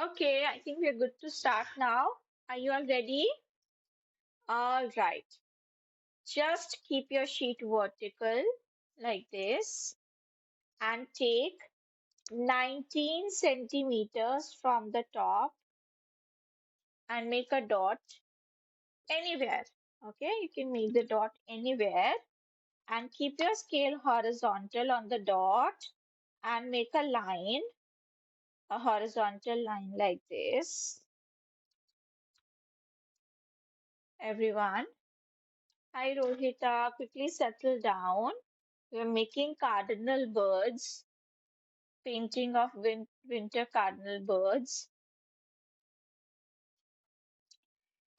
Okay, I think we're good to start now. Are you all ready? All right. Just keep your sheet vertical like this and take 19 centimeters from the top and make a dot anywhere. Okay, you can make the dot anywhere and keep your scale horizontal on the dot and make a horizontal line like this. Everyone. Hi Rohita, quickly settle down. We're making cardinal birds, painting of winter cardinal birds,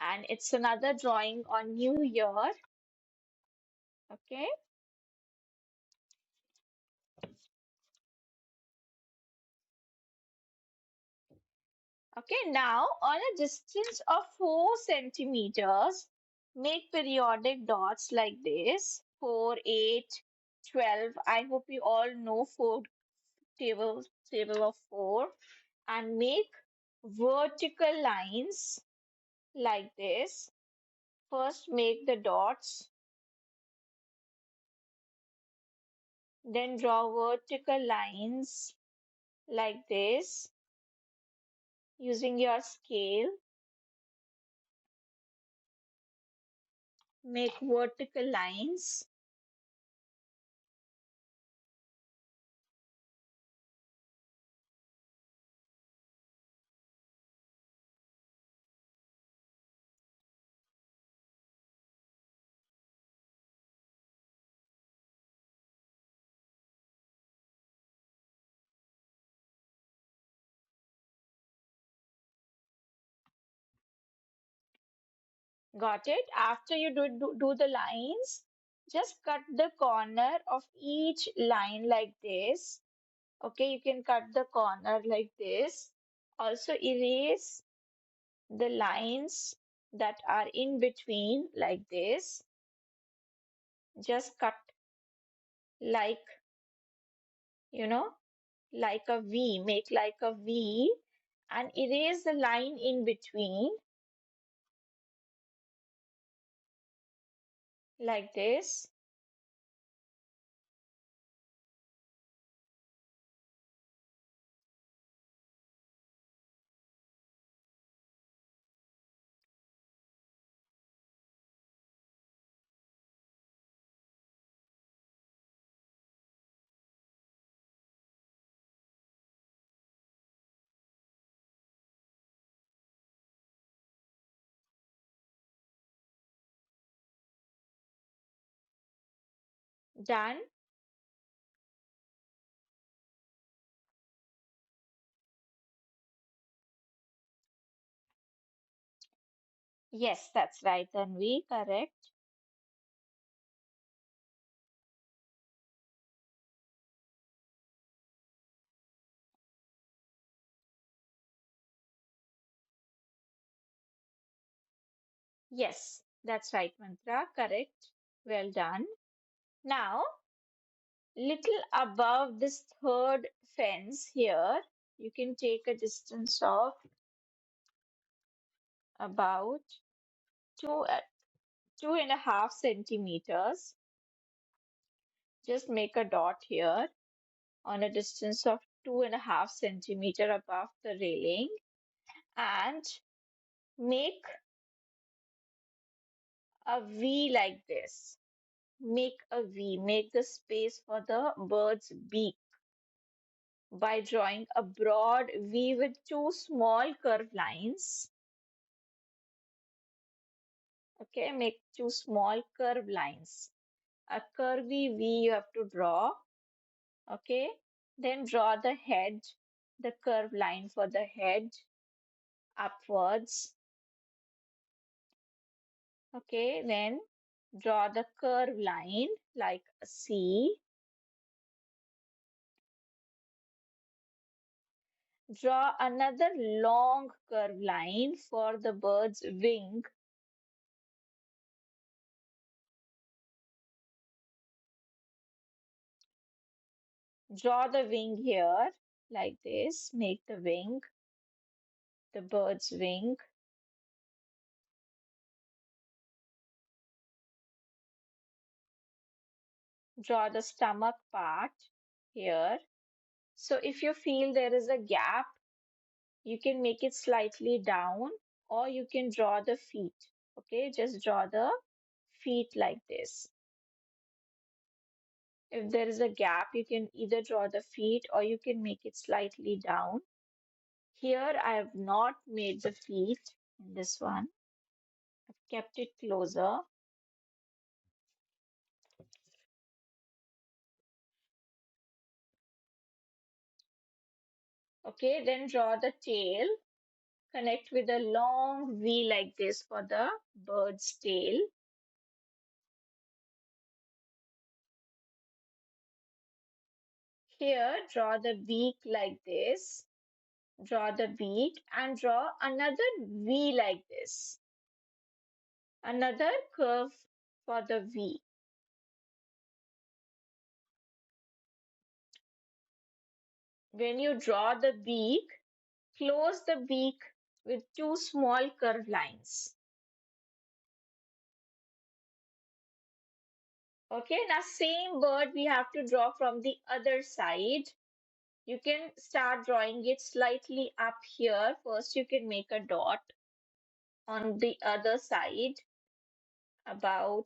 and it's another drawing on New Year. Okay, okay, now on a distance of 4 centimeters, make periodic dots like this 4, 8, 12. I hope you all know table of 4 and make vertical lines like this. First, make the dots, then draw vertical lines like this using your scale. Make vertical lines. Got it? After you do the lines, just cut the corner of each line like this. Okay, you can cut the corner like this. Also, erase the lines that are in between like this. Just cut like, you know, like a V, make like a V and erase the line in between like this. Done. Yes, that's right, Tanvi, correct. Yes, that's right, Mantra, correct. Well done. Now, little above this third fence here, you can take a distance of about two, 2.5 centimeters. Just make a dot here on a distance of 2.5 centimeter above the railing and make a V like this. Make a V, make the space for the bird's beak by drawing a broad V with two small curved lines. Okay, make two small curved lines. A curvy V you have to draw. Okay, then draw the head, the curved line for the head upwards. Okay, then draw the curved line like a C. Draw another long curved line for the bird's wing. Draw the wing here like this. Make the wing. the bird's wing. Draw the stomach part here. So if you feel there is a gap, you can make it slightly down or you can draw the feet. Okay, just draw the feet like this. If there is a gap, you can either draw the feet or you can make it slightly down. Here, I have not made the feet in this one. I've kept it closer. Okay, then draw the tail. Connect with a long V like this for the bird's tail. Here, draw the beak like this. Draw the beak and draw another V like this. Another curve for the V. When you draw the beak, close the beak with two small curved lines. Okay, now same bird we have to draw from the other side. You can start drawing it slightly up here. First, you can make a dot on the other side about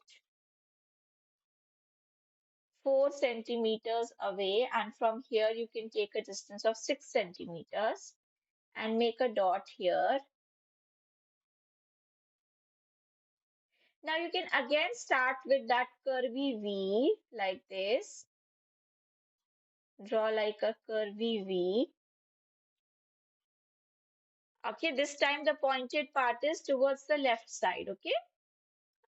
4 centimeters away, and from here you can take a distance of 6 centimeters and make a dot here. Now you can again start with that curvy V like this. Draw like a curvy V. Okay, this time the pointed part is towards the left side, okay?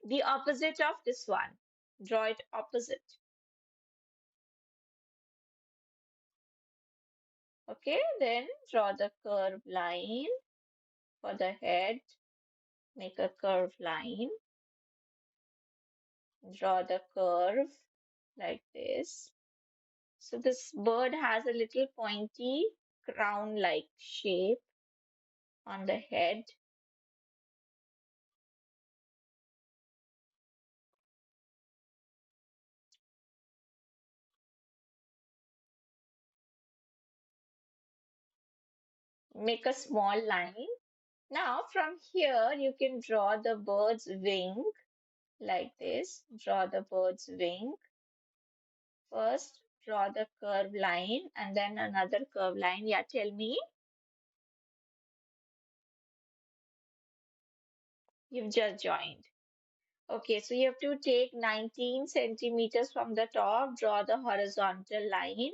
The opposite of this one. Draw it opposite. Okay, then draw the curved line for the head. Make a curved line. Draw the curve like this. So this bird has a little pointy crown-like shape on the head. Make a small line. Now from here you can draw the bird's wing like this. Draw the bird's wing. First, draw the curved line and then another curved line. Yeah, tell me. You've just joined. Okay, so you have to take 19 centimeters from the top, draw the horizontal line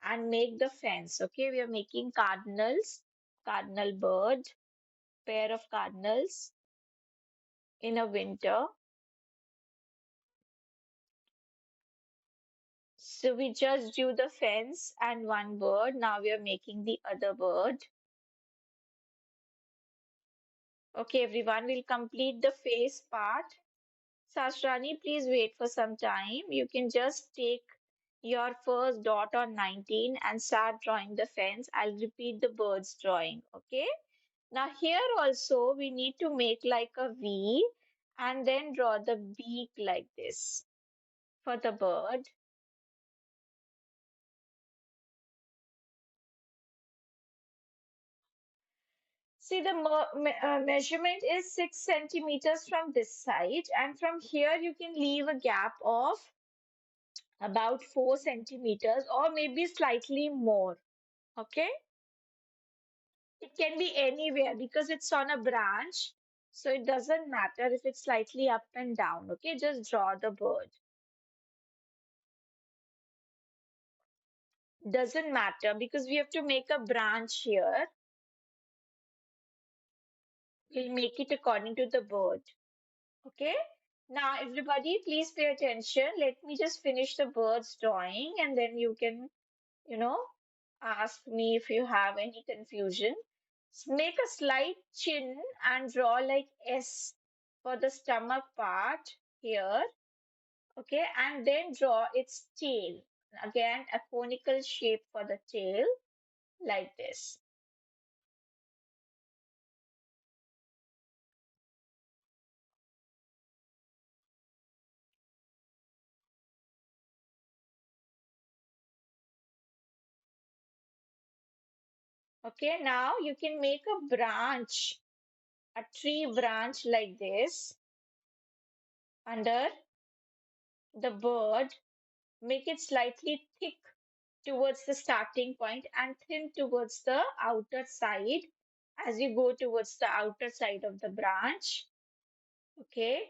and make the fence. Okay, we are making cardinals, cardinal bird, pair of cardinals in a winter. So we just drew the fence and one bird. Now we are making the other bird. Okay, everyone, we'll complete the face part. Sashrani, please wait for some time. You can just take your first dot on 19 and start drawing the fence. I'll repeat the bird's drawing, okay? Now here also we need to make like a V and then draw the beak like this for the bird. See, the measurement is 6 centimeters from this side, and from here you can leave a gap of about 4 centimeters or maybe slightly more. Okay, it can be anywhere because it's on a branch, so it doesn't matter if it's slightly up and down. Okay, just draw the bird. Doesn't matter because we have to make a branch here. We'll make it according to the bird. Okay. Now, everybody, please pay attention. Let me just finish the bird's drawing and then you can, you know, ask me if you have any confusion. Make a slight chin and draw like S for the stomach part here. Okay. And then draw its tail. Again, a conical shape for the tail like this. Okay, now you can make a branch, a tree branch like this under the bird. Make it slightly thick towards the starting point and thin towards the outer side as you go towards the outer side of the branch. Okay,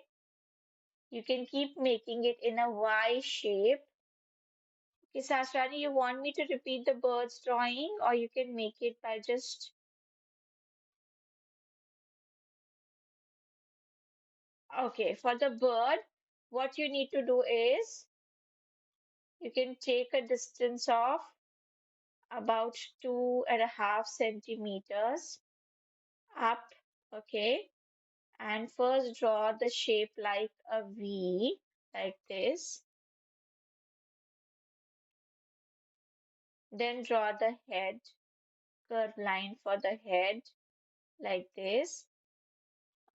you can keep making it in a Y shape. Okay, Sasrani, you want me to repeat the bird's drawing or you can make it by just. Okay, for the bird, what you need to do is you can take a distance of about 2.5 centimeters up. Okay, and first draw the shape like a V, like this. Then draw the head, curve line for the head, like this.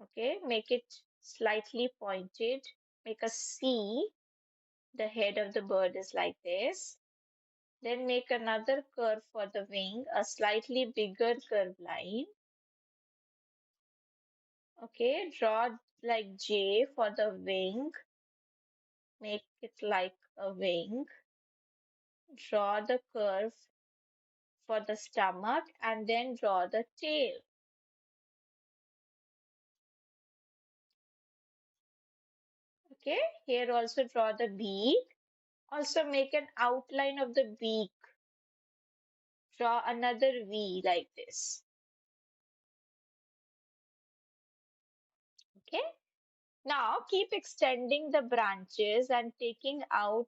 Okay, make it slightly pointed. Make a C. The head of the bird is like this. Then make another curve for the wing, a slightly bigger curve line. Okay, draw like J for the wing. Make it like a wing. Draw the curve for the stomach and then draw the tail. Okay, here also draw the beak. Also make an outline of the beak. Draw another V like this. Okay, now keep extending the branches and taking out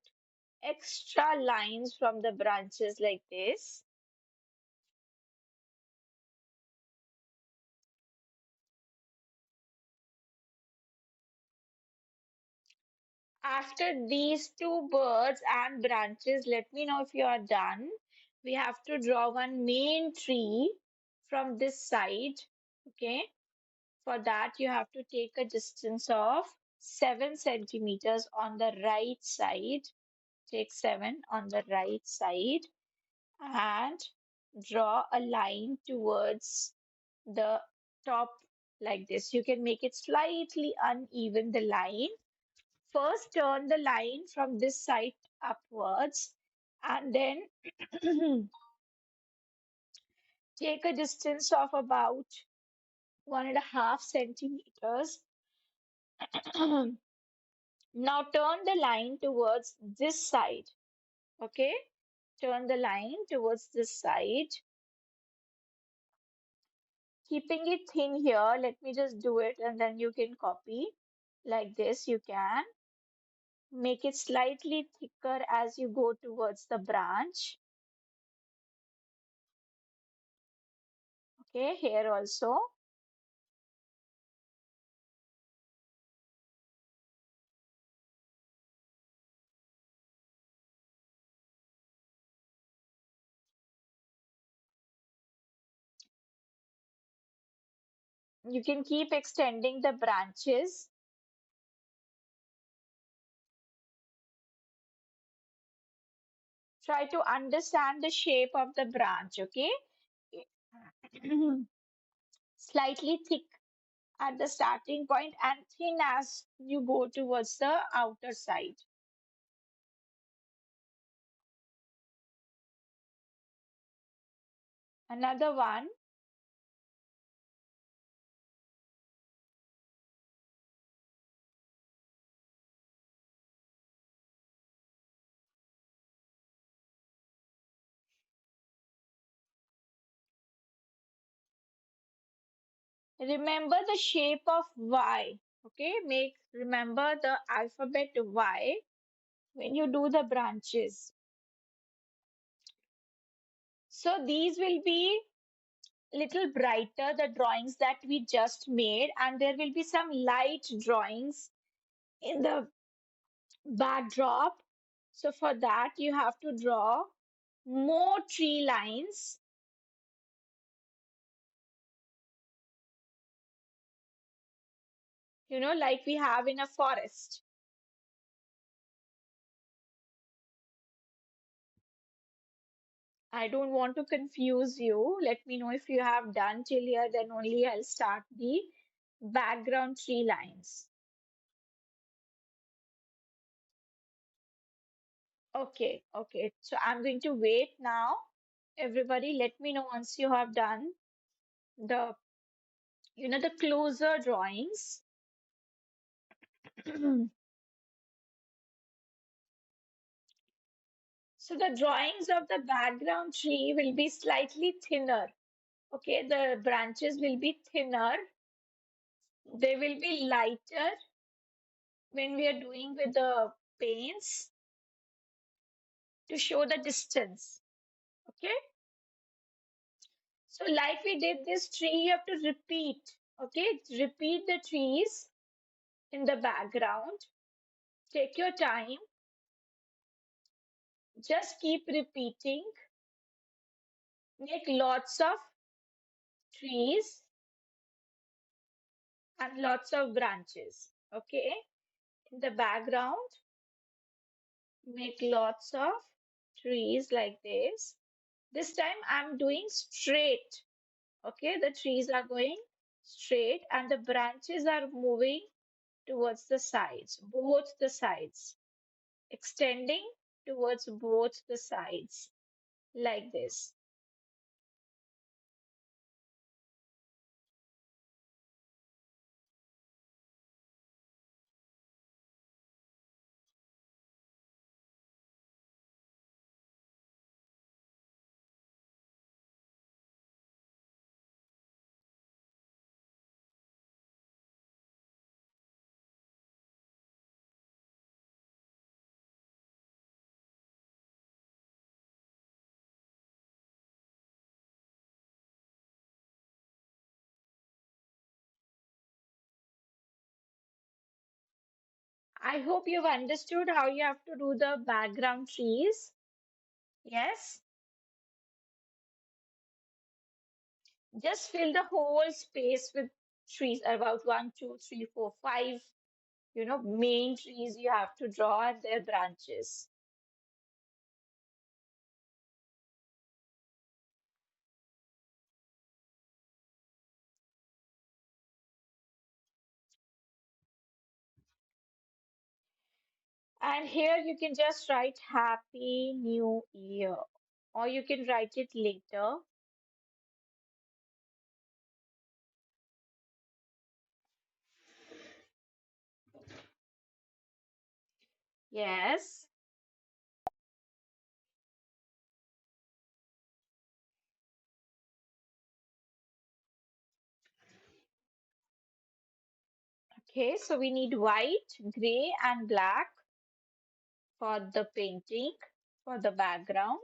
extra lines from the branches like this. After these two birds and branches, let me know if you are done. We have to draw one main tree from this side. Okay. For that, you have to take a distance of 7 centimeters on the right side. Take 7 on the right side and draw a line towards the top like this. You can make it slightly uneven, the line. First, turn the line from this side upwards and then take a distance of about 1.5 centimeters. Now turn the line towards this side. Okay, turn the line towards this side, keeping it thin here. Let me just do it and then you can copy like this. You can make it slightly thicker as you go towards the branch. Okay, here also. You can keep extending the branches. Try to understand the shape of the branch, okay? Slightly thick at the starting point and thin as you go towards the outer side. Another one. Remember the shape of Y. Okay, remember the alphabet Y when you do the branches. So these will be little brighter, the drawings that we just made, and there will be some light drawings in the backdrop. So for that, you have to draw more tree lines. Like we have in a forest. I don't want to confuse you. Let me know if you have done till here, then only I'll start the background tree lines. Okay, okay. So I'm going to wait now. Everybody, let me know once you have done the, the closer drawings. So the drawings of the background tree will be slightly thinner. Okay, the branches will be thinner. They will be lighter when we are doing with the paints to show the distance. Okay, so like we did this tree, you have to repeat. Okay, repeat the trees in the background. Take your time. Just keep repeating. Make lots of trees and lots of branches. Okay, in the background, make lots of trees like this. This time I'm doing straight. Okay, the trees are going straight and the branches are moving towards the sides, both the sides, extending towards both the sides like this. I hope you've understood how you have to do the background trees. Yes, just fill the whole space with trees, about one, two, three, four, five, main trees you have to draw and their branches. And here you can just write Happy New Year, or you can write it later. Yes. Okay, so we need white, gray, and black for the painting, for the background.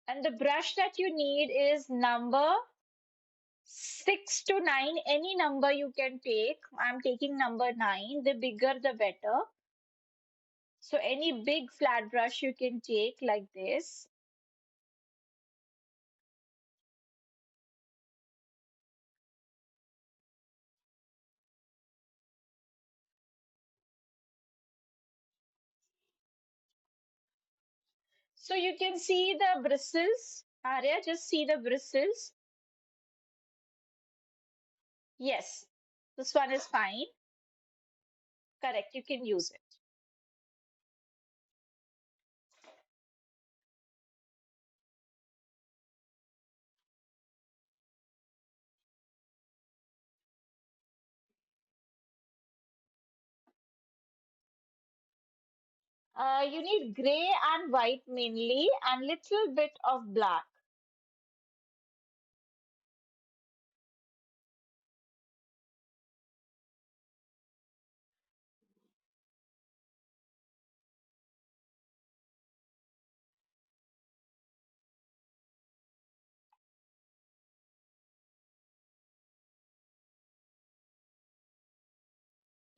And the brush that you need is number 6 to 9, any number you can take. I'm taking number 9, the bigger the better. So any big flat brush you can take like this. So you can see the bristles. Arya, just see the bristles. Yes, this one is fine. Correct, you can use it. You need gray and white mainly, and little bit of black.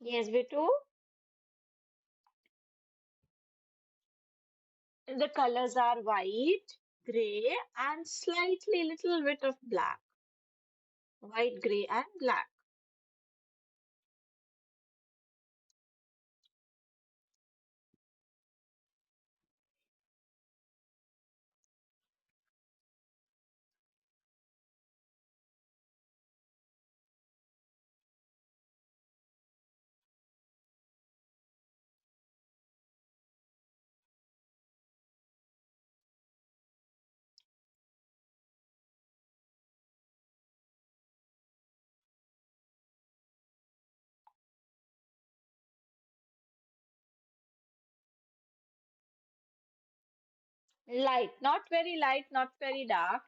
Yes, Bitu. The colors are white, gray, and slightly little bit of black. White, gray, and black. Light, not very light, not very dark.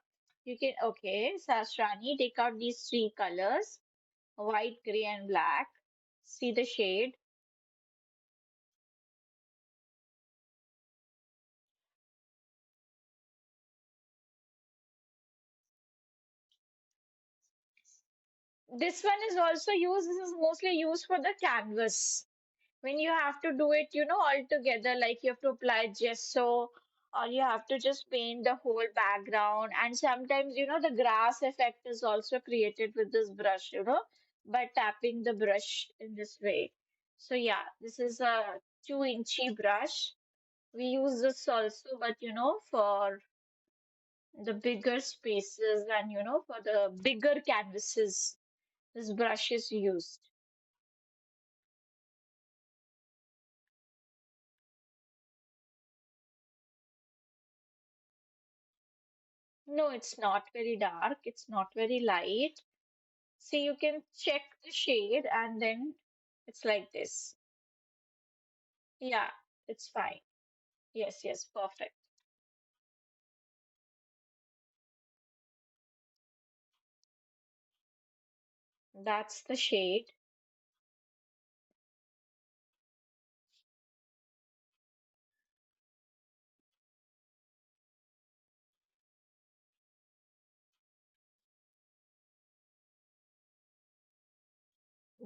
You can, okay, Sasrani, take out these three colors, white, gray, and black. See the shade. This one is also used, this is mostly used for the canvas. When you have to do it, all together, like you have to apply gesso or you have to just paint the whole background. And sometimes, the grass effect is also created with this brush, by tapping the brush in this way. So yeah, this is a 2 inchy brush. We use this also, but for the bigger spaces and for the bigger canvases, this brush is used. No, it's not very dark, it's not very light. See, you can check the shade and then it's like this. Yeah, it's fine. Yes, yes, perfect. That's the shade.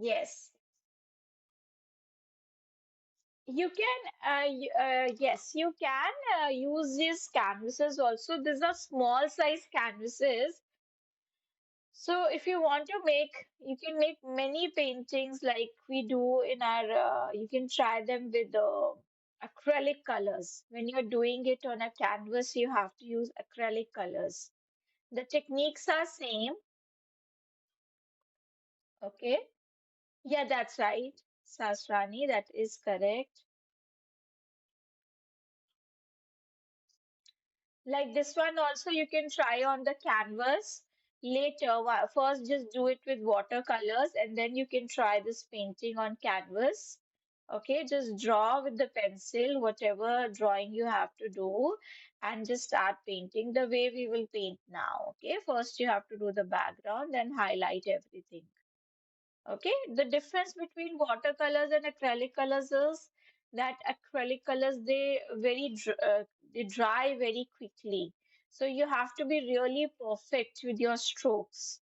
Yes. You can, yes, you can use these canvases also. These are small size canvases. So if you want to make, you can make many paintings like we do in our, you can try them with acrylic colors. When you're doing it on a canvas, you have to use acrylic colors. The techniques are same, okay? Yeah, that's right, Sasrani, that is correct. Like this one also you can try on the canvas later. First just do it with watercolors and then you can try this painting on canvas. Okay, just draw with the pencil, whatever drawing you have to do, and just start painting the way we will paint now. Okay, first you have to do the background, then highlight everything. Okay, the difference between watercolors and acrylic colors is that acrylic colors they dry very quickly. So you have to be really perfect with your strokes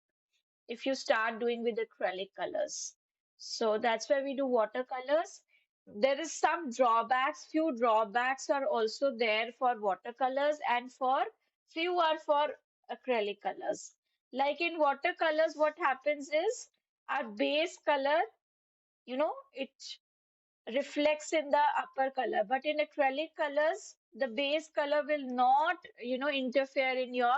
if you start doing with acrylic colors. So that's why we do watercolors. There is some drawbacks, few drawbacks are also there for watercolors and for few are for acrylic colors. Like in watercolors, what happens is our base color, it reflects in the upper color. But in acrylic colors, the base color will not, interfere in your,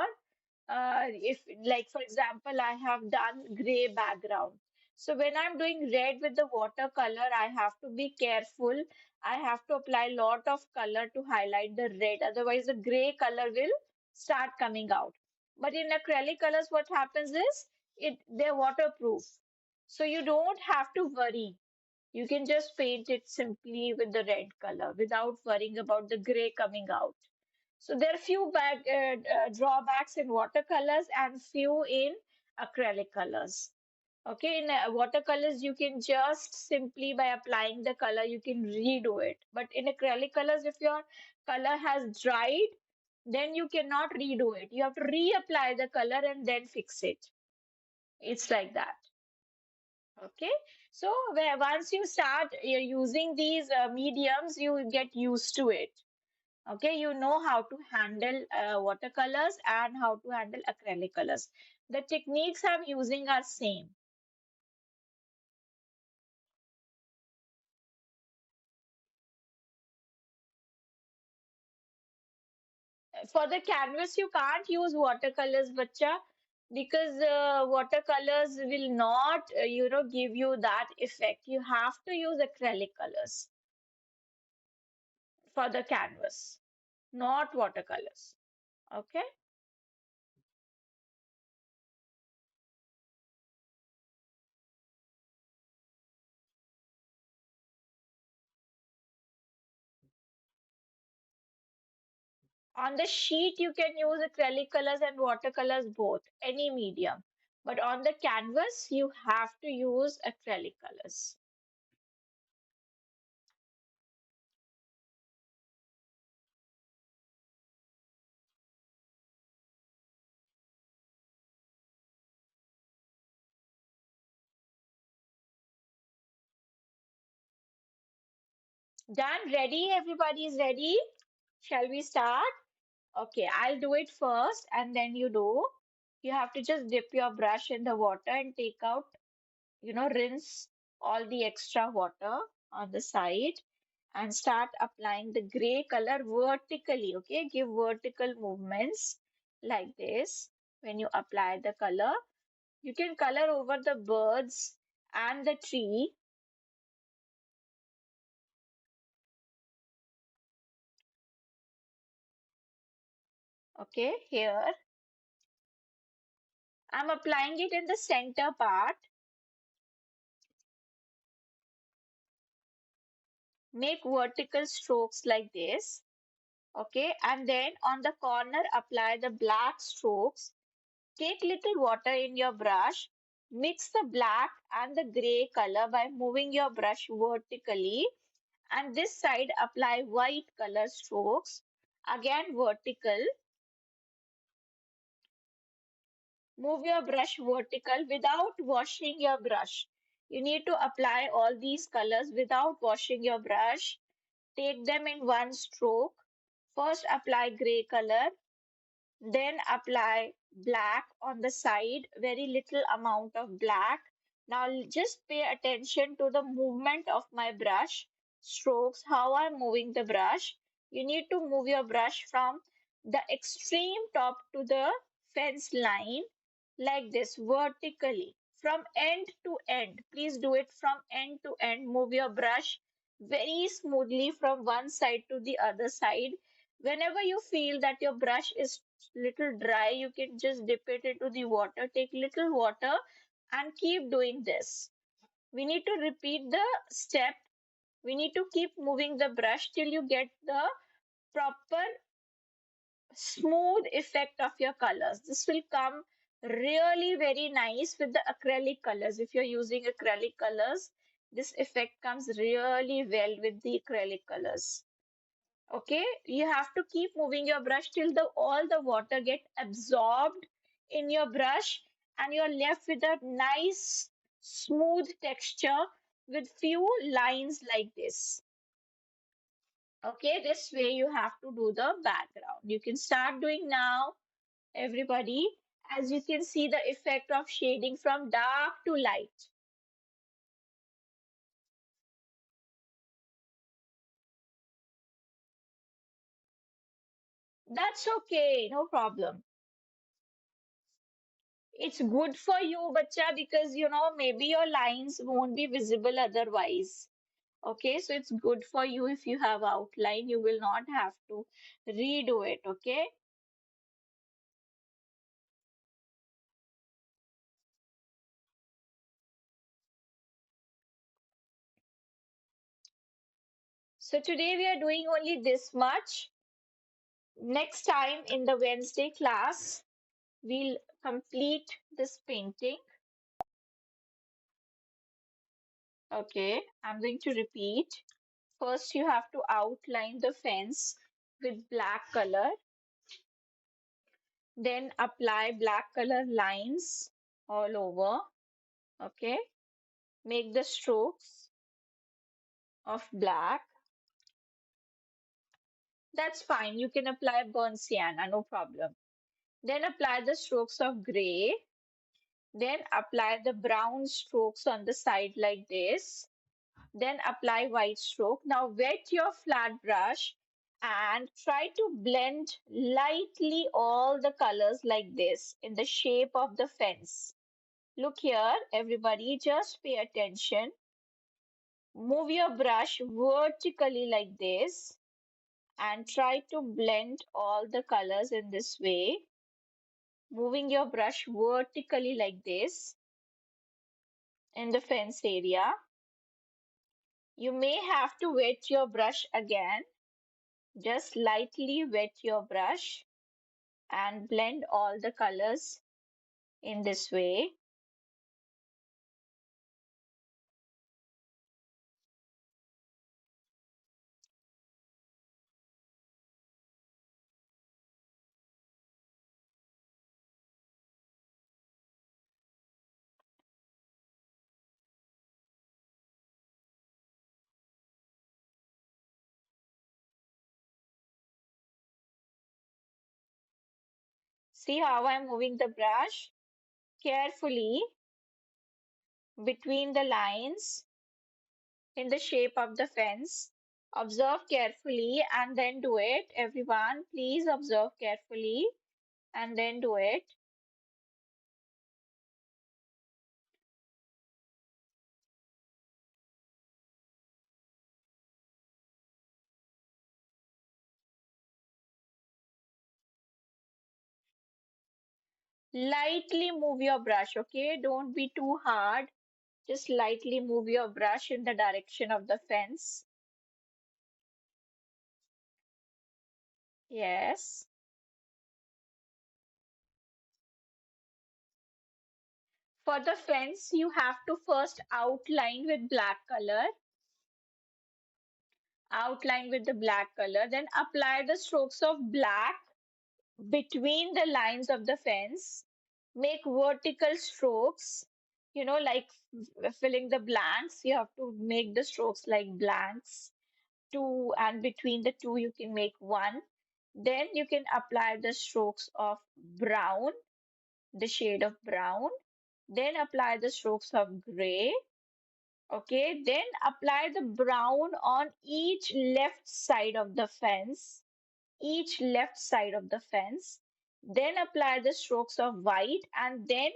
if like for example, I have done gray background. So when I'm doing red with the watercolor, I have to be careful. I have to apply lot of color to highlight the red. Otherwise, the gray color will start coming out. But in acrylic colors, what happens is they're waterproof. So you don't have to worry, you can just paint it simply with the red color without worrying about the gray coming out. So there are few drawbacks in watercolors and few in acrylic colors. Okay, in watercolors, you can just simply by applying the color, you can redo it. But in acrylic colors, if your color has dried, then you cannot redo it. You have to reapply the color and then fix it. It's like that. Okay, so where once you start using these mediums, you get used to it. Okay, you know how to handle watercolors and how to handle acrylic colors. The techniques I'm using are same. For the canvas, you can't use watercolors, bacha, because watercolors will not, give you that effect. You have to use acrylic colors for the canvas, not watercolors. Okay. On the sheet, you can use acrylic colors and watercolors both, any medium. But on the canvas, you have to use acrylic colors. Done? Ready? Everybody is ready? Shall we start? Okay, I'll do it first and then you do. You have to just dip your brush in the water and take out, rinse all the extra water on the side and start applying the gray color vertically. Okay, give vertical movements like this. When you apply the color, you can color over the birds and the tree. Okay, here I'm applying it in the center part. Make vertical strokes like this. Okay, and then on the corner apply the black strokes. Take little water in your brush, mix the black and the gray color by moving your brush vertically, and this side apply white color strokes, again vertical. Move your brush vertical without washing your brush. You need to apply all these colors without washing your brush. Take them in one stroke. First apply gray color, then apply black on the side, very little amount of black. Now just pay attention to the movement of my brush strokes, how I'm moving the brush. You need to move your brush from the extreme top to the fence line like this vertically from end to end. Please do it from end to end. Move your brush very smoothly from one side to the other side. Whenever you feel that your brush is little dry, you can just dip it into the water, take little water and keep doing this. We need to repeat the step. We need to keep moving the brush till you get the proper smooth effect of your colors. This will come really very nice with the acrylic colors. If you're using acrylic colors, this effect comes really well with the acrylic colors. Okay, you have to keep moving your brush till the all the water get absorbed in your brush and you're left with a nice smooth texture with few lines like this. Okay, this way you have to do the background. You can start doing now, everybody. As you can see the effect of shading from dark to light. That's okay, no problem. It's good for you, bacha, because maybe your lines won't be visible otherwise. Okay, so it's good for you if you have outline, you will not have to redo it. Okay, so today we are doing only this much. Next time in the Wednesday class, we'll complete this painting. Okay, I'm going to repeat. First, you have to outline the fence with black color. Then apply black color lines all over. Okay. Make the strokes of black. That's fine. You can apply burnt sienna, no problem. Then apply the strokes of gray. Then apply the brown strokes on the side like this. Then apply white stroke. Now wet your flat brush and try to blend lightly all the colors like this in the shape of the fence. Look here, everybody, just pay attention. Move your brush vertically like this and try to blend all the colors in this way. Moving your brush vertically like this in the fence area. You may have to wet your brush again Just lightly wet your brush and blend all the colors in this way. See how I'm moving the brush carefully between the lines in the shape of the fence. Observe carefully and then do it. Everyone, please observe carefully and then do it. Lightly move your brush, okay? Don't be too hard. Just lightly move your brush in the direction of the fence. Yes. For the fence, you have to first outline with black color. Outline with the black color. Then apply the strokes of black between the lines of the fence. Make vertical strokes, like filling the blanks. You have to make the strokes like blanks. Two, and between the two, you can make one. Then you can apply the strokes of brown, the shade of brown. Then apply the strokes of gray. Okay, then apply the brown on each left side of the fence, each left side of the fence. Then apply the strokes of white and then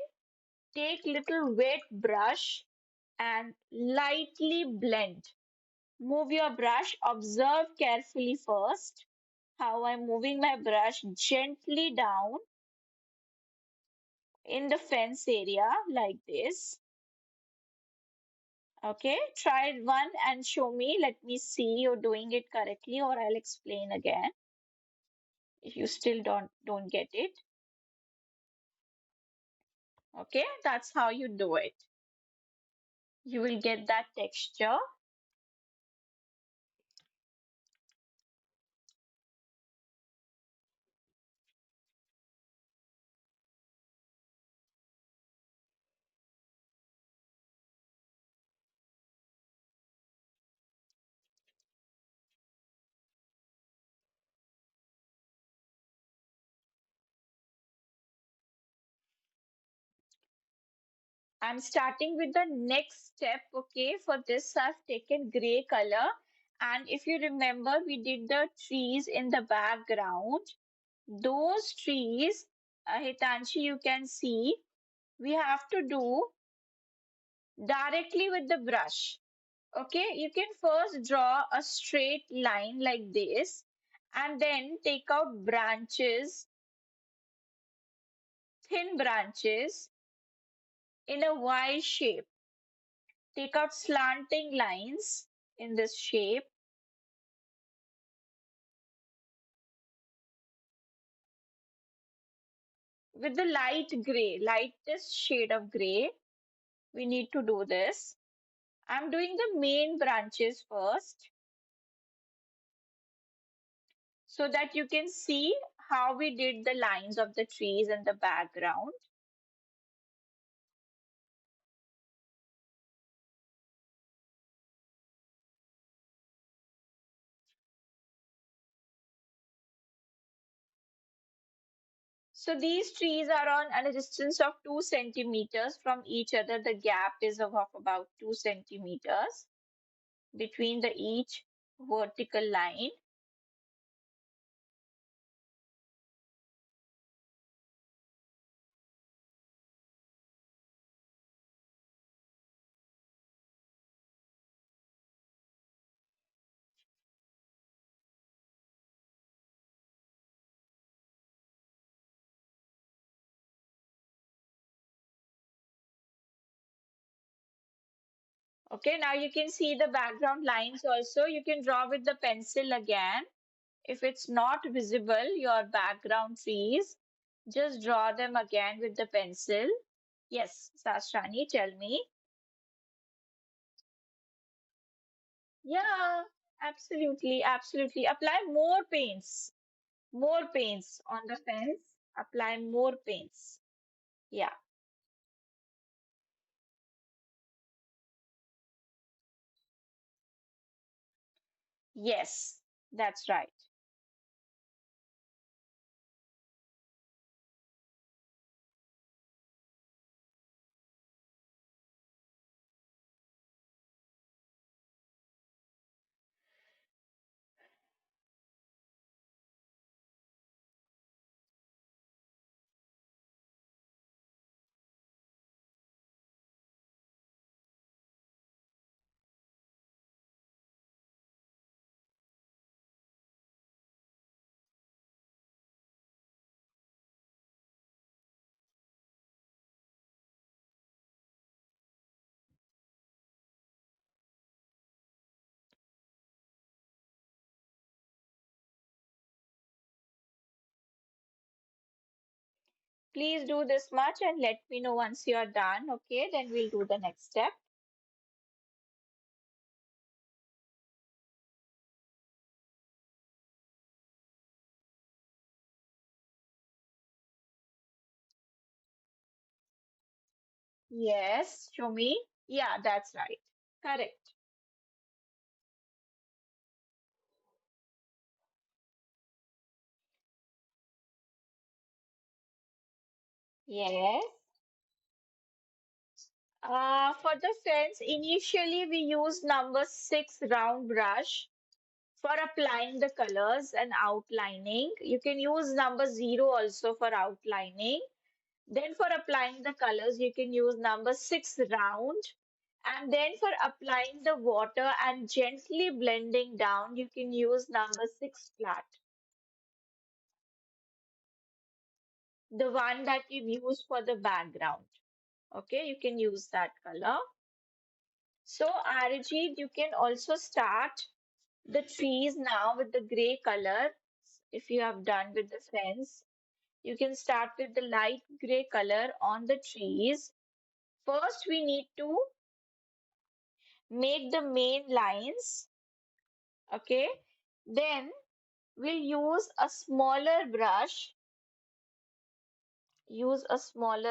take little wet brush and lightly blend. Move your brush, observe carefully first how I'm moving my brush gently down in the fence area like this. Okay, try one and show me. Let me see you're doing it correctly, or I'll explain again if you still don't get it. Okay, that's how you do it. You will get that texture. I'm starting with the next step. Okay, for this I've taken gray color, and if you remember, we did the trees in the background. Those trees, Hitanshi, you can see we have to do directly with the brush. Okay, you can first draw a straight line like this and then take out branches, thin branches in a Y shape. Take out slanting lines in this shape with the light gray, lightest shade of gray. We need to do this. I'm doing the main branches first so that you can see how we did the lines of the trees in the background. So these trees are on a distance of 2 centimeters from each other. The gap is of about 2 centimeters between the each vertical line. Okay, now you can see the background lines also. You can draw with the pencil again. If it's not visible, your background trees, just draw them again with the pencil. Yes, Sastrani, tell me. Yeah, absolutely, absolutely. Apply more paints on the fence. Apply more paints. Yeah, yes, that's right. Please do this much and let me know once you are done. Okay, then we'll do the next step. Yes, show me. Yeah, that's right. Correct. Yes. For the fence, initially we use number six round brush for applying the colors and outlining. You can use number zero also for outlining. Then for applying the colors, you can use number six round. And then for applying the water and gently blending down, you can use number six flat. The one that you use for the background. Okay, you can use that color. So, Arijit, you can also start the trees now with the gray color. If you have done with the fence, you can start with the light gray color on the trees. First, we need to make the main lines. Okay, then we'll use a smaller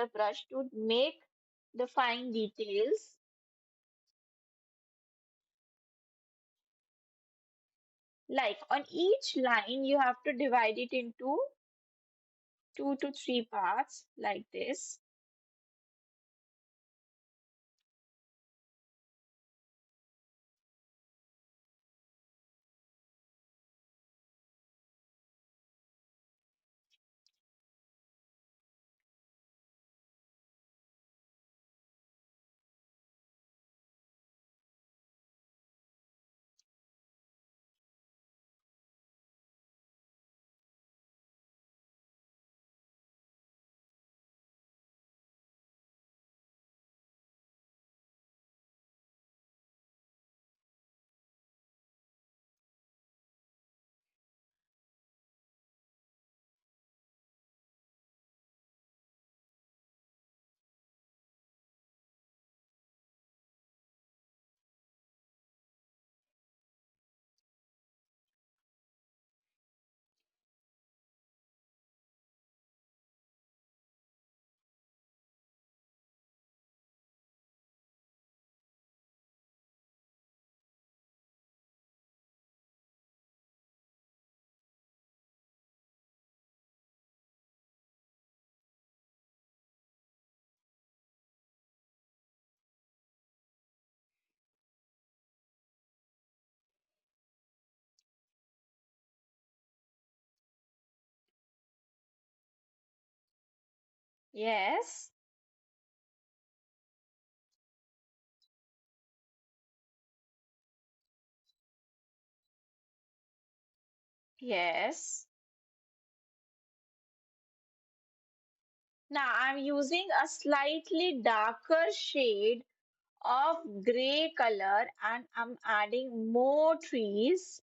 brush to make the fine details. Like on each line, you have to divide it into two to three parts like this. Yes, yes. Now I'm using a slightly darker shade of gray color and I'm adding more trees.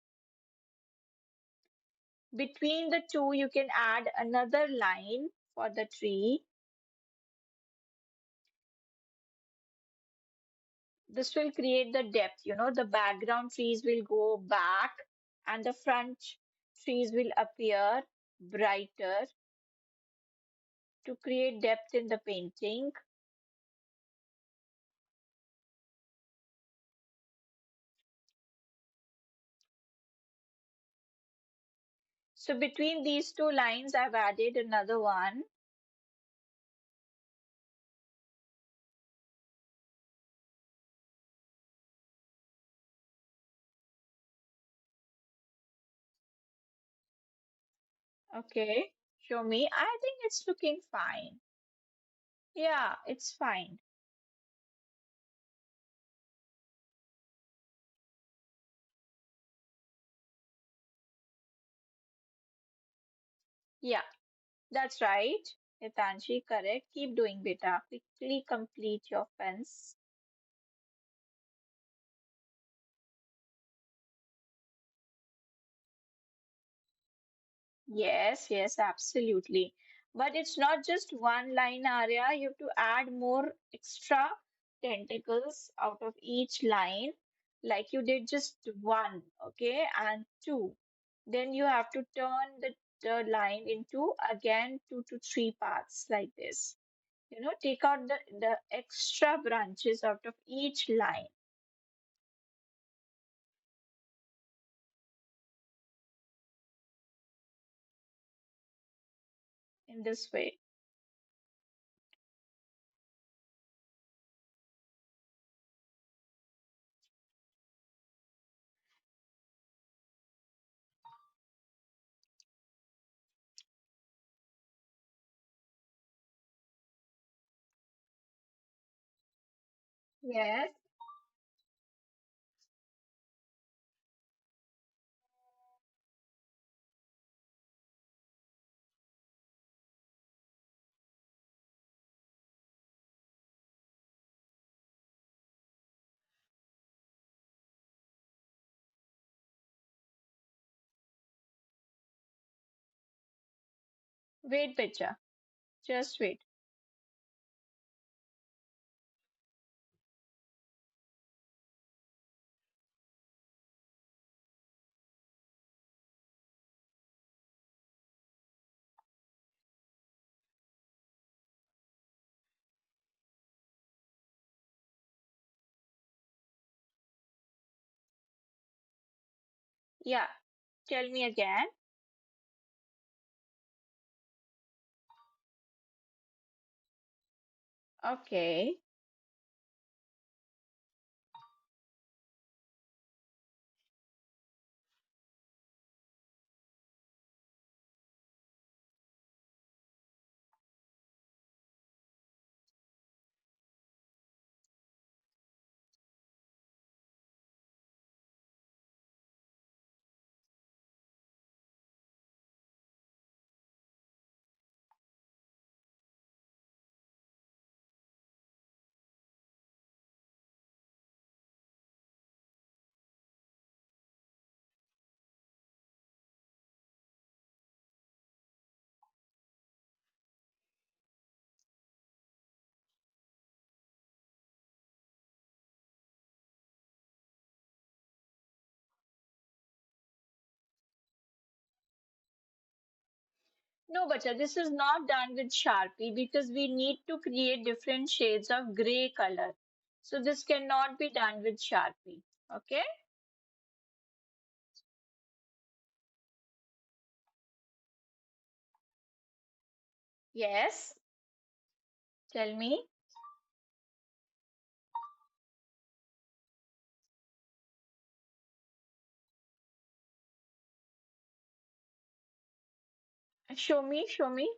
Between the two, you can add another line for the tree. This will create the depth, the background trees will go back and the front trees will appear brighter to create depth in the painting. So between these two lines, I've added another one. Okay, show me. I think it's looking fine. Yeah, it's fine. Yeah, that's right. Hitanshi, correct. Keep doing, beta. Quickly complete your fence. Yes, yes, absolutely. But it's not just one line area. You have to add more extra tentacles out of each line, like you did just one, okay, and two. Then you have to turn the line into again 2 to 3 parts like this. Take out the extra branches out of each line in this way. Yes. Wait, Pecha. Just wait. Yeah, tell me again. Okay. No, Bacha, this is not done with Sharpie because we need to create different shades of gray color. So this cannot be done with Sharpie. Okay? Yes. Tell me. Show me. Show me.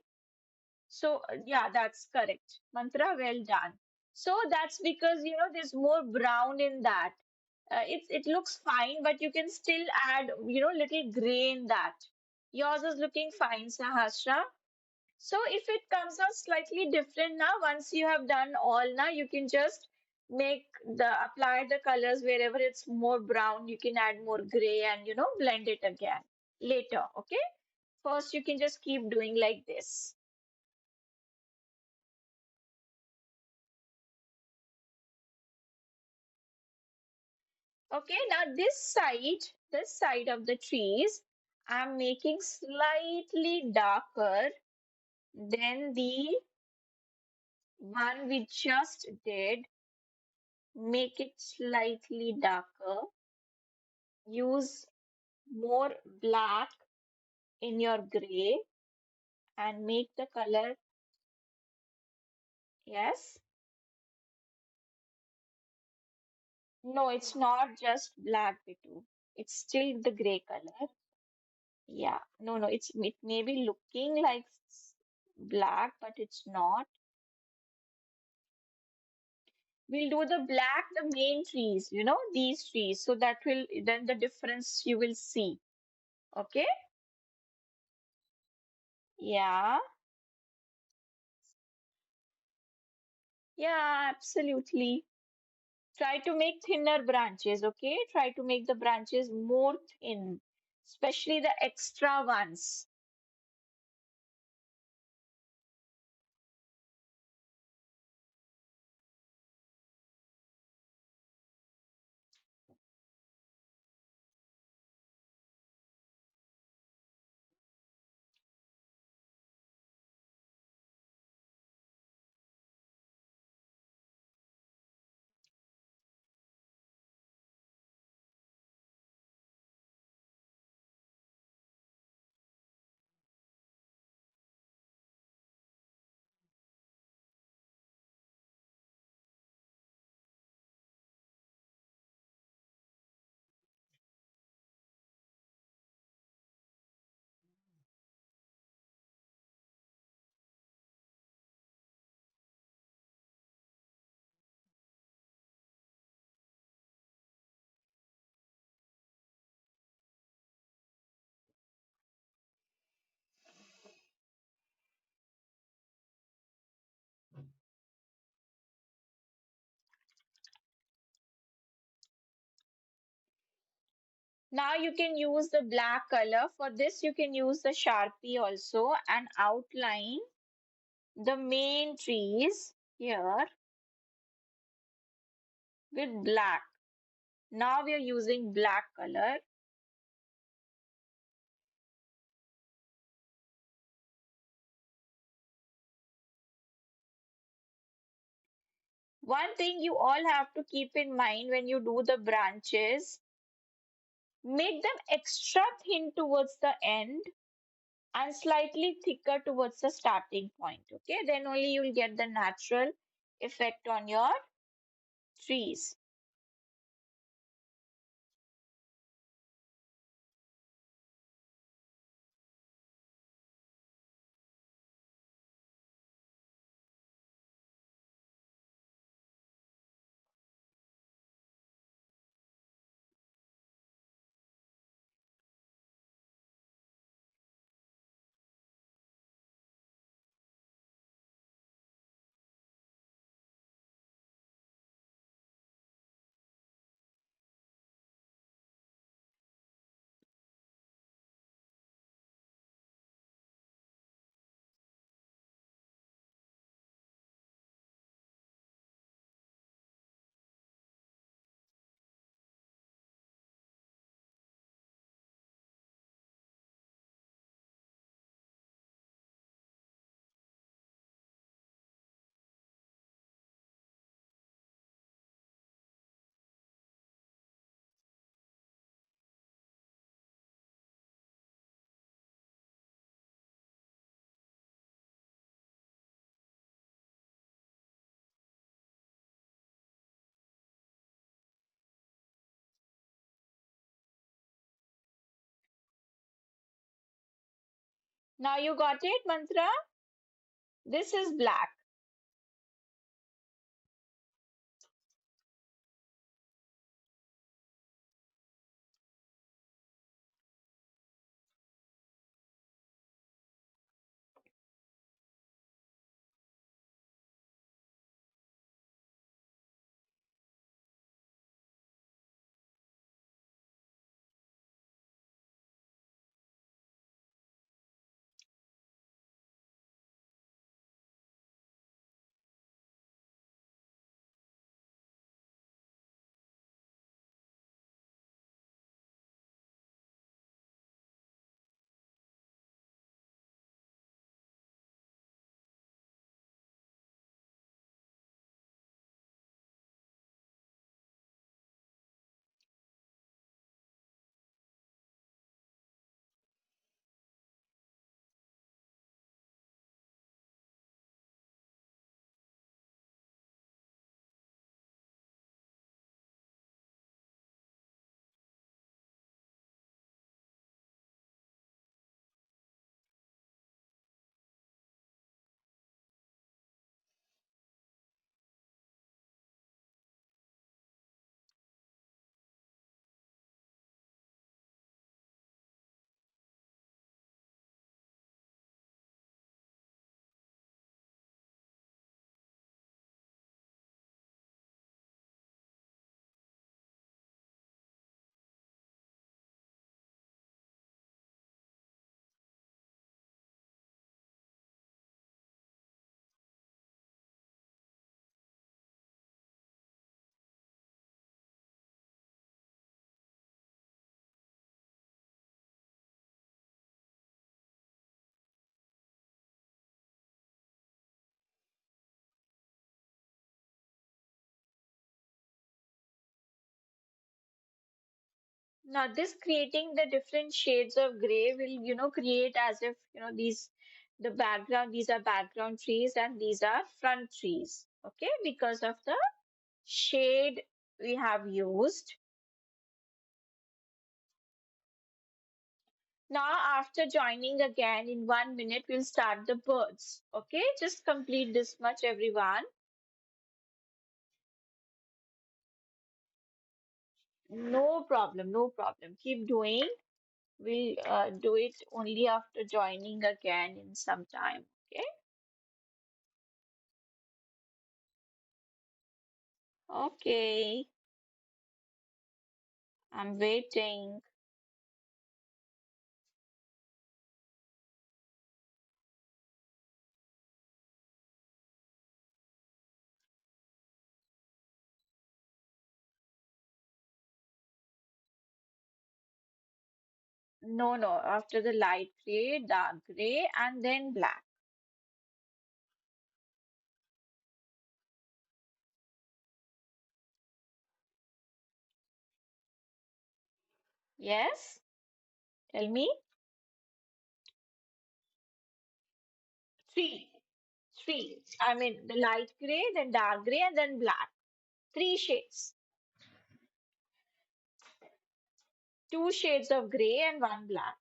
So, yeah, that's correct. Mantra, well done. So that's because, there's more brown in that. It looks fine, but you can still add, little gray in that. Yours is looking fine, Sahasra. So if it comes out slightly different now, once you have done all now, you can just apply the colors wherever it's more brown. You can add more gray and, blend it again later. Okay. First, you can just keep doing like this. Okay, now this side of the trees, I'm making slightly darker than the one we just did. Make it slightly darker. Use more black in your gray and make the color. Yes. No, it's not just black, Bitu. It's still the gray color. Yeah. No, no, it may be looking like black, but it's not. We'll do the black, the main trees, these trees. So that will then the difference you will see. Okay? Yeah. Yeah, absolutely. Try to make thinner branches, okay? Try to make the branches more thin, especially the extra ones. Now you can use the black color. For this, you can use the Sharpie also and outline the main trees here with black. Now we are using black color. One thing you all have to keep in mind when you do the branches, make them extra thin towards the end and slightly thicker towards the starting point. Okay, then only you will get the natural effect on your trees. Now you got it, Mantra? This is black. Now, this creating the different shades of gray will, create as if, the background, these are background trees and these are front trees. Okay, because of the shade we have used. Now, after joining again in 1 minute, we'll start the birds. Okay, just complete this much, everyone. No problem, no problem. Keep doing. We'll do it only after joining again in some time. Okay. Okay. I'm waiting. No, no. After the light gray, dark gray, and then black. Yes? Tell me. Three. Three. I mean, the light gray, then dark gray, and then black. Three shades. Two shades of gray and one black.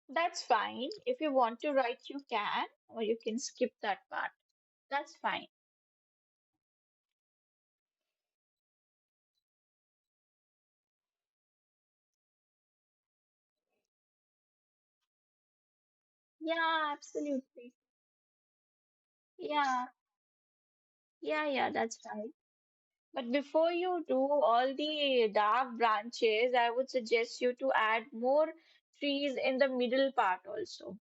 That's fine. If you want to write, you can, or you can skip that part. That's fine. Yeah, absolutely. Yeah, yeah, that's right. But before you do all the dark branches, I would suggest you to add more trees in the middle part also.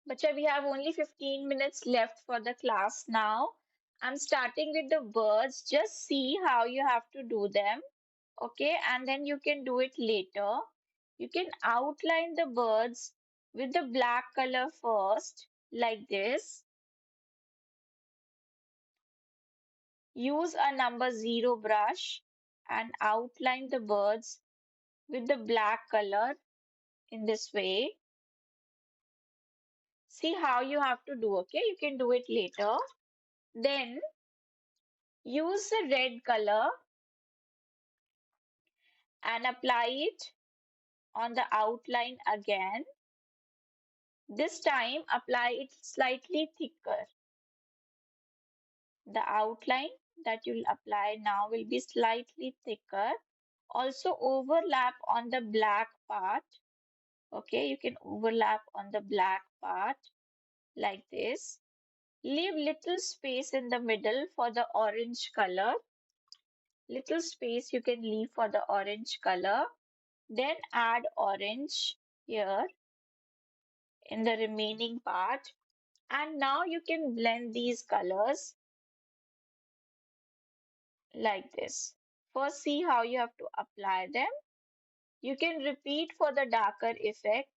But we have only 15 minutes left for the class now. I'm starting with the birds. Just see how you have to do them. Okay, and then you can do it later. You can outline the birds with the black color first, like this. Use a number 0 brush and outline the birds with the black color in this way. See how you have to do, okay? You can do it later. Then use the red color and apply it on the outline again. This time, apply it slightly thicker. The outline that you'll apply now will be slightly thicker. Also overlap on the black part. Okay, you can overlap on the black part like this. Leave little space in the middle for the orange color. Little space you can leave for the orange color. Then add orange here in the remaining part. And now you can blend these colors like this. First, see how you have to apply them. You can repeat for the darker effect.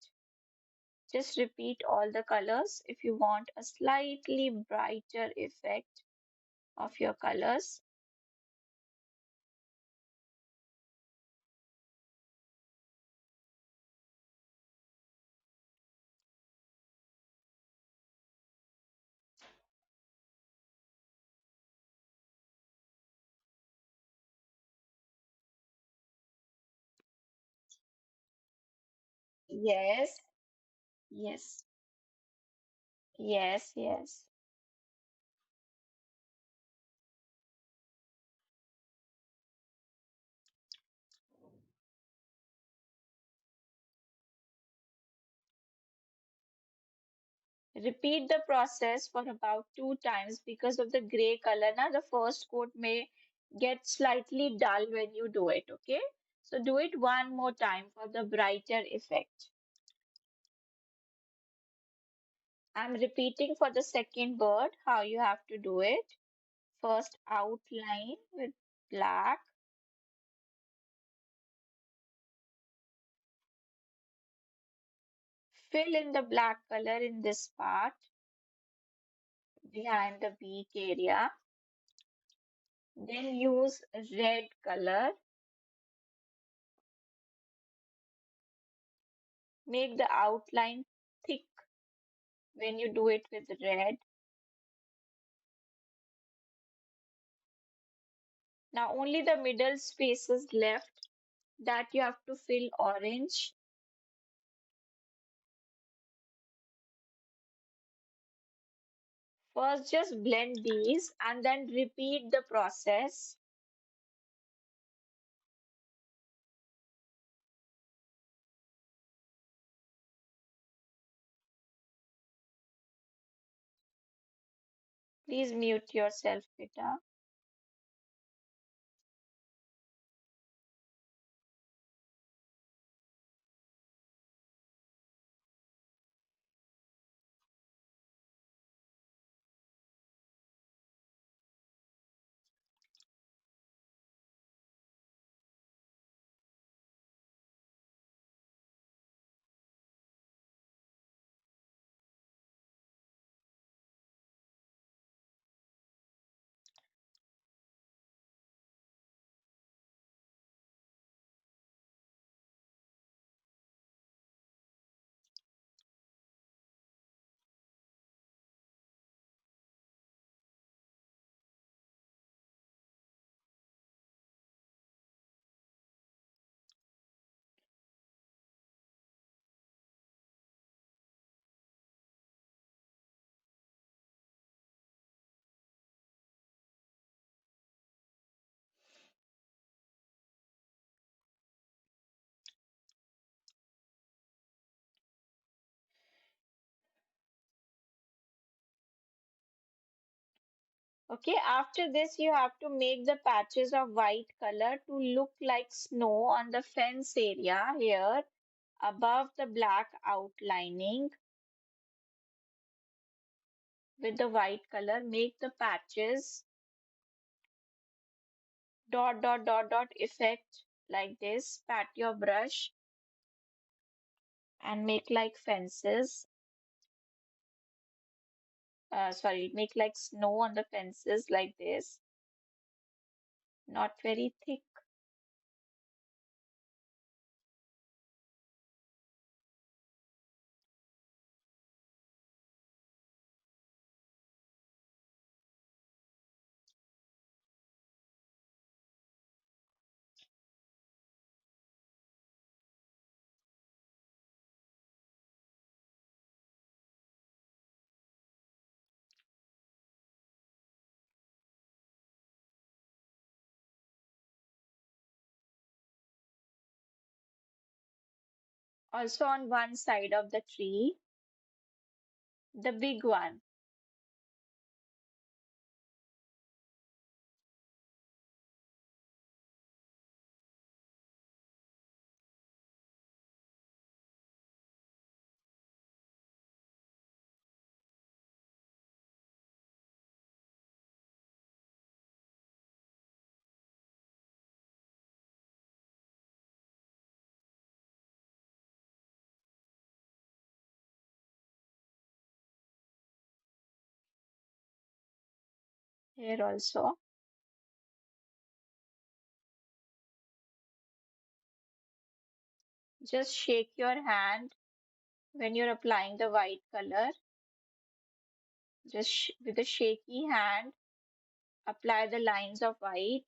Just repeat all the colors if you want a slightly brighter effect of your colors. Yes, yes, yes, yes. Repeat the process for about 2 times because of the gray color. Now, the first coat may get slightly dull when you do it, okay? So do it one more time for the brighter effect. I'm repeating for the second bird how you have to do it. First outline with black, fill in the black color in this part behind the beak area. Then use red color. Make the outline thick when you do it with red. Now only the middle space is left that you have to fill orange. First, just blend these and then repeat the process. Please mute yourself, Peter. Okay, after this, you have to make the patches of white color to look like snow on the fence area here above the black outlining with the white color. Make the patches dot dot dot dot effect like this. Pat your brush and make like fences. Sorry, make like snow on the fences like this. Not very thick. Also on one side of the tree, the big one. Here also. Just shake your hand when you're applying the white color. Just with a shaky hand, apply the lines of white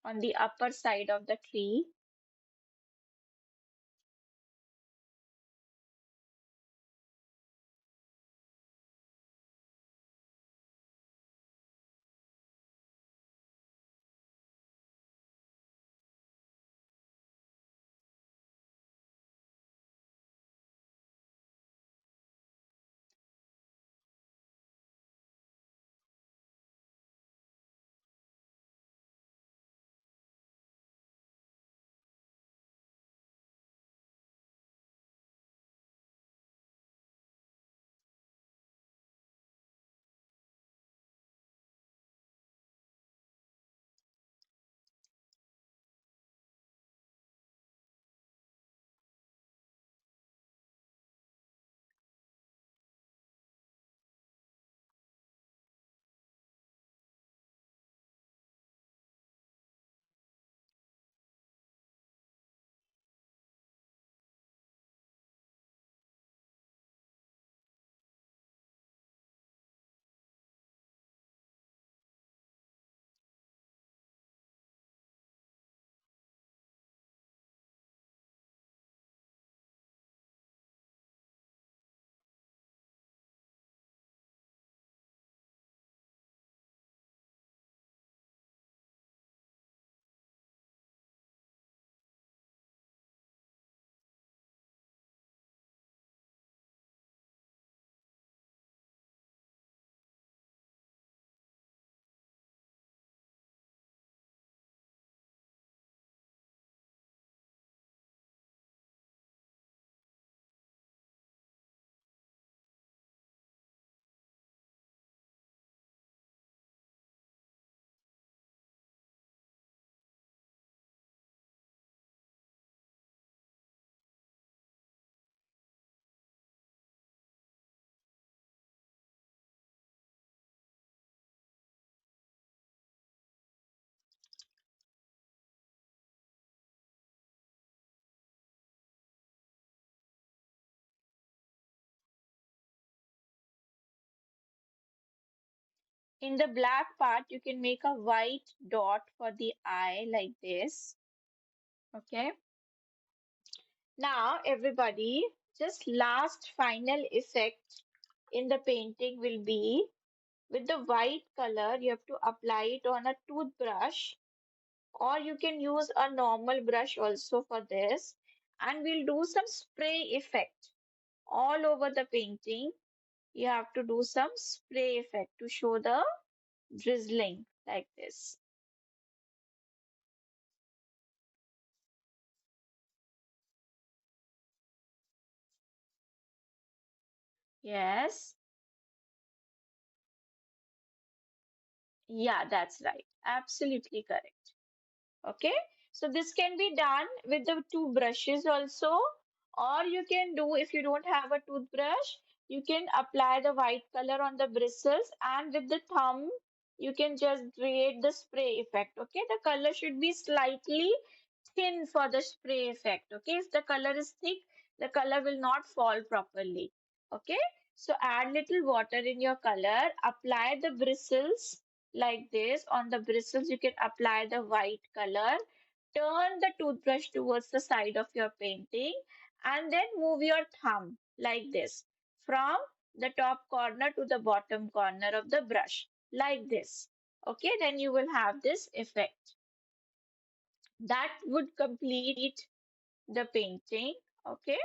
on the upper side of the tree. In the black part, you can make a white dot for the eye like this. Okay. Now, everybody, just last final effect in the painting will be with the white color, you have to apply it on a toothbrush, or you can use a normal brush also for this. And we'll do some spray effect all over the painting. You have to do some spray effect to show the drizzling like this. Yes. Yeah, that's right. Absolutely correct. Okay, so this can be done with the two brushes also, or you can do if you don't have a toothbrush, you can apply the white color on the bristles and with the thumb you can just create the spray effect. Okay, the color should be slightly thin for the spray effect. Okay, if the color is thick, the color will not fall properly. Okay, so add little water in your color, apply the bristles like this. On the bristles, you can apply the white color. Turn the toothbrush towards the side of your painting and then move your thumb like this from the top corner to the bottom corner of the brush like this. Okay, then you will have this effect. That would complete the painting. Okay.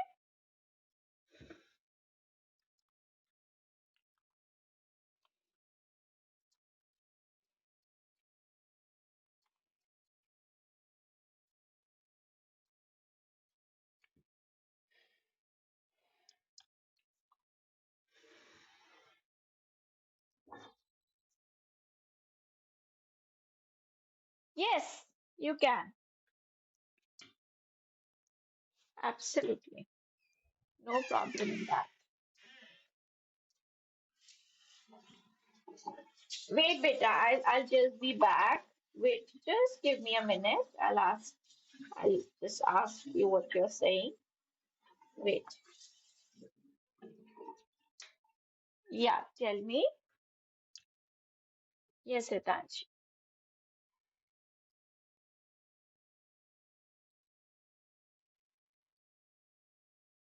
Yes, you can. Absolutely. No problem in that. Wait, beta, I'll just be back. Wait, just give me a minute. I'll just ask you what you're saying. Wait. Yeah, tell me. Yes, Hitanshi.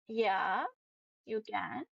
Yeah, you can.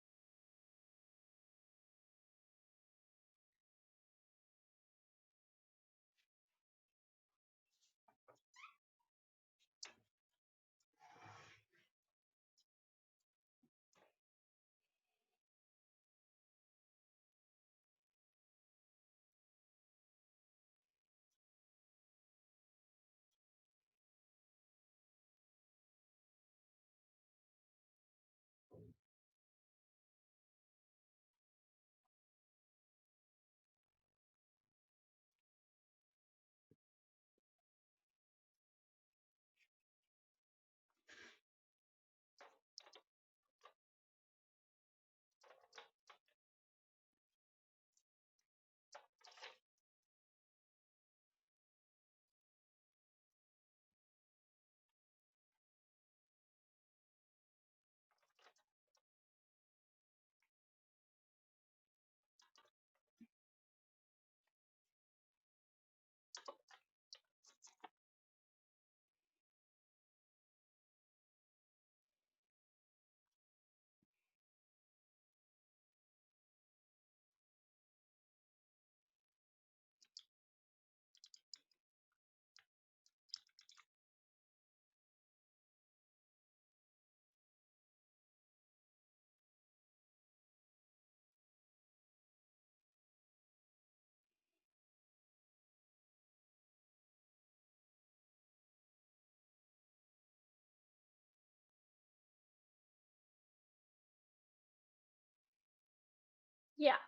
Yeah,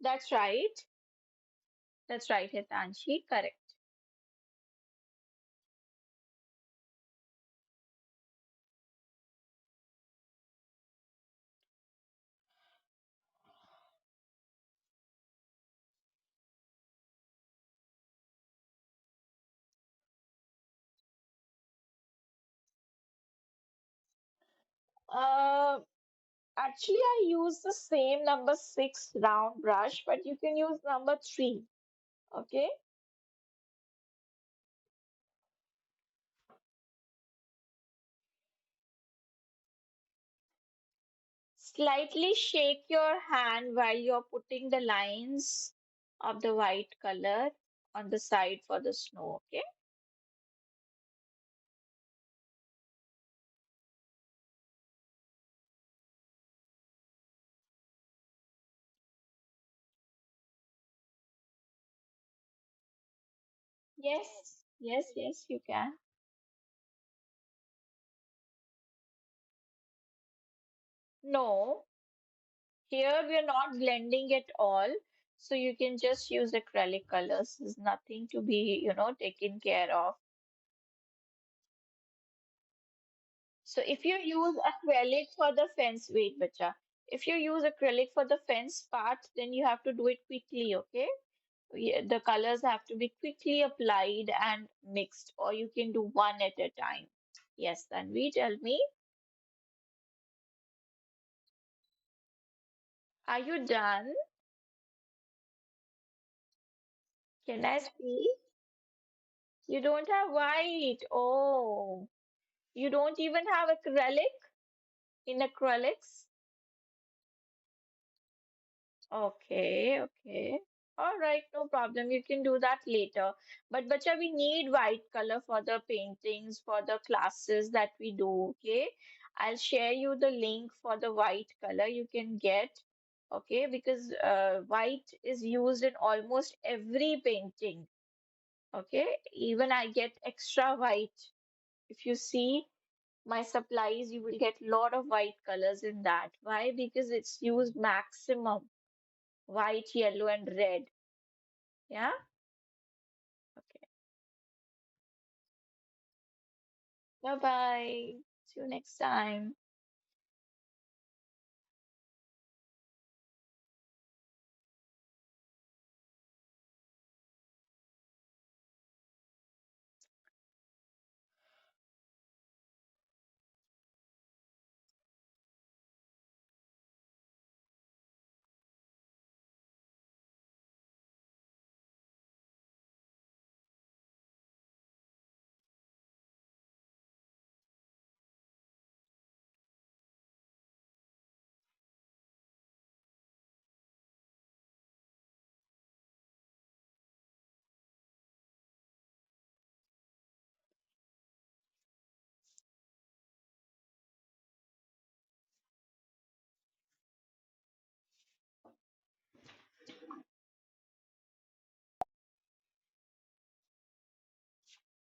that's right. That's right, Hitanshi. Correct. Uh, Actually, I use the same number six round brush, but you can use number three. Okay. Slightly shake your hand while you're putting the lines of the white color on the side for the snow. Okay. Yes. Yes. Yes. You can. No. Here we are not blending at all. So you can just use acrylic colors. There's nothing to be, taken care of. So if you use acrylic for the fence, wait, bacha. If you use acrylic for the fence part, then you have to do it quickly, okay? The colors have to be quickly applied and mixed, or you can do one at a time. Yes, then we tell me, are you done? Can I speak? You don't have white. Oh, you don't even have acrylic in acrylics? Okay, okay. All right, no problem. You can do that later. But bacha, we need white color for the paintings, for the classes that we do, okay? I'll share you the link for the white color you can get, okay? Because white is used in almost every painting, okay? Even I get extra white. If you see my supplies, you will get lot of white colors in that. Why? Because it's used maximum white, yellow, and red. Yeah? Okay. Bye bye. See you next time.